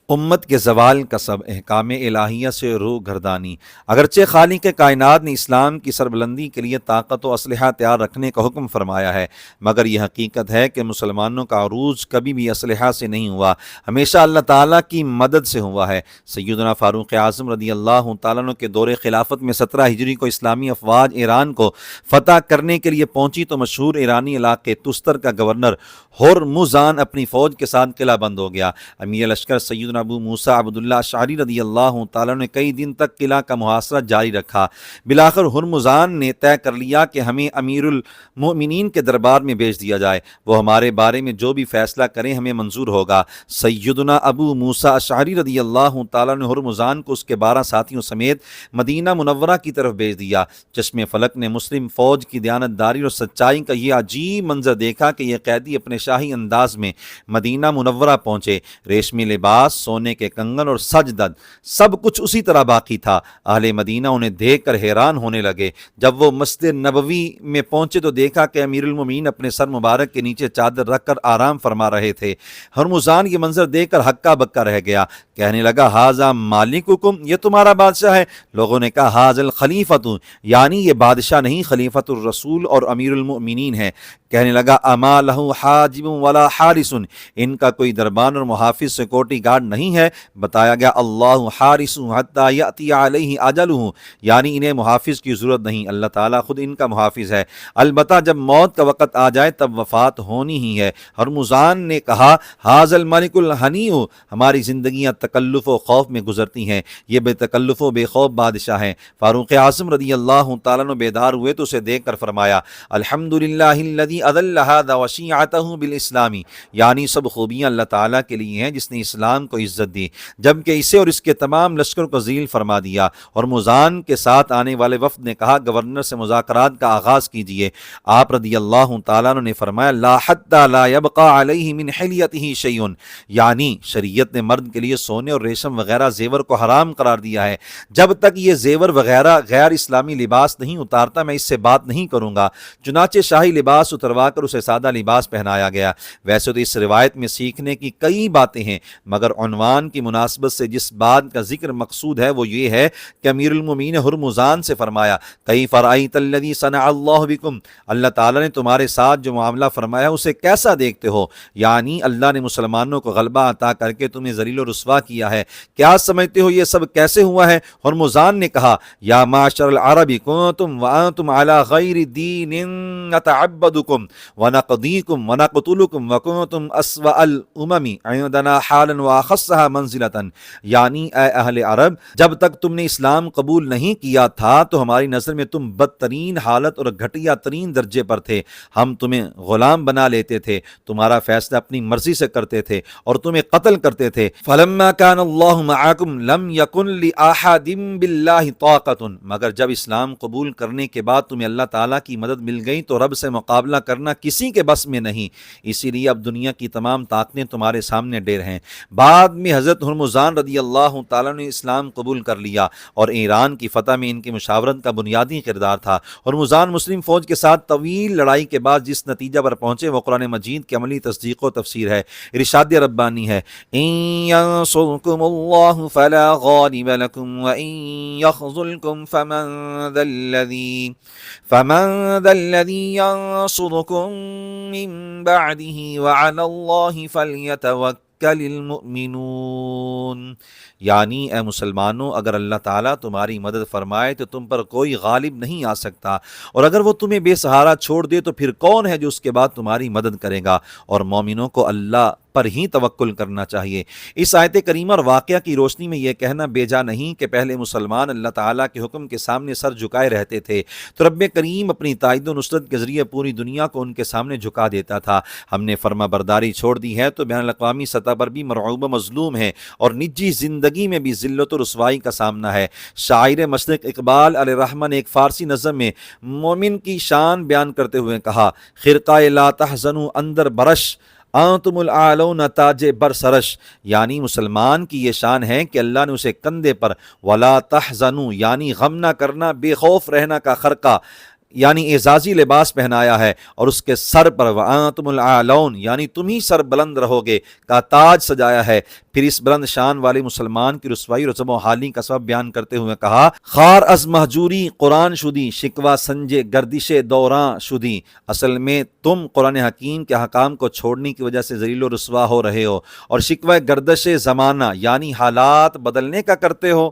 امت کے زوال کا سب احکام الہیہ سے روح گردانی۔ اگرچہ خالق کائنات نے اسلام کی سربلندی کے لیے طاقت و اسلحہ تیار رکھنے کا حکم فرمایا ہے، مگر یہ حقیقت ہے کہ مسلمانوں کا عروج کبھی بھی اسلحہ سے نہیں ہوا، ہمیشہ اللہ تعالیٰ کی مدد سے ہوا ہے۔ سیدنا فاروق اعظم رضی اللہ تعالیٰ عنہ کے دور خلافت میں 17 ہجری کو اسلامی افواج ایران کو فتح کرنے کے لیے پہنچی تو مشہور ایرانی علاقے تستر کا گورنر ہرمزان اپنی فوج کے ساتھ قلعہ بند ہو گیا۔ امیر لشکر سیدنا ابو موسیٰ عبداللہ اشعری رضی اللہ تعالیٰ نے کئی دن تک قلعہ کا محاصرہ جاری رکھا۔ بالآخر ہرمزان نے طے کر لیا کہ ہمیں امیر المؤمنین کے دربار میں بھیج دیا جائے، وہ ہمارے بارے میں جو بھی فیصلہ کریں ہمیں منظور ہوگا۔ سیدنا ابو موسیٰ اشعری رضی اللہ تعالیٰ نے ہرمزان کو اس کے 12 ساتھیوں سمیت مدینہ منورہ کی طرف بھیج دیا۔ چشم فلک نے مسلم فوج کی دیانتداری اور سچائی کا یہ عجیب منظر دیکھا کہ یہ قیدی اپنے شاہی انداز میں مدینہ منورہ پہنچے۔ ریشمی لباس، سونے کے کنگن اور سجدد سب کچھ اسی طرح باقی تھا۔ اہل مدینہ انہیں دیکھ کر حیران ہونے لگے۔ جب وہ مسجد نبوی میں پہنچے تو دیکھا کہ امیر المومنین اپنے سر مبارک کے نیچے چادر رکھ کر آرام فرما رہے تھے۔ ہرمزان یہ منظر دیکھ کر ہکا بکا رہ گیا، کہنے لگا ھذا مالککم، یہ تمہارا بادشاہ ہے؟ لوگوں نے کہا ھذا الخلیفۃ، یعنی یہ بادشاہ نہیں خلیفۃ الرسول اور امیر المؤمنین ہے۔ کہنے لگا اما لہ حاجب ولا حارس، ان کا کوئی دربان اور محافظ سیکورٹی گارڈ نہیں ہے؟ بتایا گیا اللہ حارس حتی یأتی علیہ اجلہ، یعنی انہیں محافظ کی ضرورت نہیں، اللہ تعالیٰ خود ان کا محافظ ہے، البتہ جب موت کا وقت آ جائے تب وفات ہونی ہی ہے۔ ہرمزان نے کہا ھذا الملک الہنی، ہماری زندگیاں تکلف و خوف میں گزرتی ہیں، یہ بے تکلف و بے خوف بادشاہ ہیں۔ فاروق اعظم رضی اللہ تعالیٰ عنہ بیدار ہوئے تو اسے دیکھ کر فرمایا الحمدللہ الذی اذل ھذا وشیعتہ بالاسلام، یعنی سب خوبیاں اللہ تعالیٰ کے لیے ہیں جس نے اسلام کو عزت دی، جبکہ اسے اور اس کے تمام لشکر کو ذلیل فرما دیا۔ اور ہرمزان کے ساتھ آنے والے وفد نے کہا گورنر سے مذاکرات کا آغاز کیجیے۔ آپ رضی اللہ تعالیٰ عنہ نے فرمایا لا حتی لا یبقى علیہ من حلیتہ شیء، یعنی شریعت نے مرد کے لیے سونے اور ریشم وغیرہ زیور کو حرام قرار دیا ہے، جب تک یہ زیور وغیرہ غیر اسلامی لباس نہیں اتارتا میں اس سے بات نہیں کروں گا۔ چنانچہ شاہی لباس اتروا کر اسے سادہ لباس پہنایا گیا۔ ویسے تو اس روایت میں سیکھنے کی کئی باتیں ہیں، مگر عنوان کی مناسبت سے جس بات کا ذکر مقصود ہے وہ یہ ہے کہ امیر المومنین ہرمزان سے فرمایا کیف رأیت الذی صنع اللہ بکم، اللہ تعالیٰ نے تمہارے ساتھ جو معاملہ فرمایا اسے کیسا دیکھتے ہو؟ یعنی اللہ نے مسلمانوں کو غلبہ عطا کر کے تمہیں ذلیل و رسوا کیا ہے، کیا سمجھتے ہو یہ سب کیسے ہوا ہے؟ ہرمزان نے کہا یا معاشر العرب کنتم وانتم علی غیر دین نتعبدکم ونقضیکم ونقتلکم وکنتم اسوأ الامم عندنا حالا واخصها منزلتا، یعنی اے اہل عرب جب تک تم نے اسلام قبول نہیں کیا تھا تو ہماری نظر میں تم بدترین حالت اور گھٹیا ترین درجے پر تھے، ہم تمہیں غلام بنا لیتے تھے، تمہارا فیصلہ اپنی مرضی سے کرتے تھے اور تمہیں قتل کرتے تھے۔ فلما كان اللہ معکم لم یکن لأحد باللہ طاقت، مگر جب اسلام قبول کرنے کے بعد تمہیں اللہ تعالیٰ کی مدد مل گئی تو رب سے مقابلہ کرنا کسی کے بس میں نہیں، اسی لیے اب دنیا کی تمام طاقتیں تمہارے سامنے ڈیر ہیں۔ بعد میں حضرت ہرمزان رضی اللہ تعالیٰ نے اسلام قبول کر لیا اور ایران کی فتح میں ان کی مشاورت کا بنیادی کردار تھا۔ ہرمزان مسلم فوج کے ساتھ طویل لڑائی کے بعد جس نتیجہ پر پہنچے وہ قرآن مجید کی عملی تصدیق و تفسیر ہے۔ ارشاد ربانی ہے ان ینصرکم اللہ فلا غالب لکم وان یخذلکم فمن ذا الذی ینصرکم من بعدہ وعلی اللہ فلیتوکل المؤمنون، یعنی اے مسلمانوں اگر اللہ تعالیٰ تمہاری مدد فرمائے تو تم پر کوئی غالب نہیں آ سکتا، اور اگر وہ تمہیں بے سہارا چھوڑ دے تو پھر کون ہے جو اس کے بعد تمہاری مدد کرے گا، اور مومنوں کو اللہ پر ہی توکل کرنا چاہیے۔ اس آیت کریمہ اور واقعہ کی روشنی میں یہ کہنا بیجا نہیں کہ پہلے مسلمان اللہ تعالیٰ کے حکم کے سامنے سر جھکائے رہتے تھے تو رب کریم اپنی تائید و نصرت کے ذریعے پوری دنیا کو ان کے سامنے جھکا دیتا تھا۔ ہم نے فرما برداری چھوڑ دی ہے تو بین الاقوامی سطح پر بھی مرعوب و مظلوم ہے اور نجی زندگی میں بھی ذلت و رسوائی کا سامنا ہے۔ شاعر مشرق اقبال علیہ الرحمہ نے ایک فارسی نظم میں مومن کی شان بیان کرتے ہوئے کہا خرقہ لا تحزنوا اندر برش انتم الاعلون تاج بر سرش، یعنی مسلمان کی یہ شان ہے کہ اللہ نے اسے کندھے پر ولا تحزنوا یعنی غم نہ کرنا، بے خوف رہنا کا خرقہ یعنی اعزازی لباس پہنایا ہے، اور اس کے سر پر وَأَنْتُمُ الْأَعْلَوْنَ یعنی تم ہی سر بلند رہو گے کا تاج سجایا ہے۔ پھر اس بلند شان والے مسلمان کی رسوائی اور عزم و حالی کا سبب بیان کرتے ہوئے کہا، خار از مہجوری قرآن شدی، شکوہ سنجے گردش دوراں شدی۔ اصل میں تم قرآن حکیم کے احکام کو چھوڑنے کی وجہ سے ذلیل و رسوا ہو رہے ہو، اور شکوہ گردش زمانہ یعنی حالات بدلنے کا کرتے ہو۔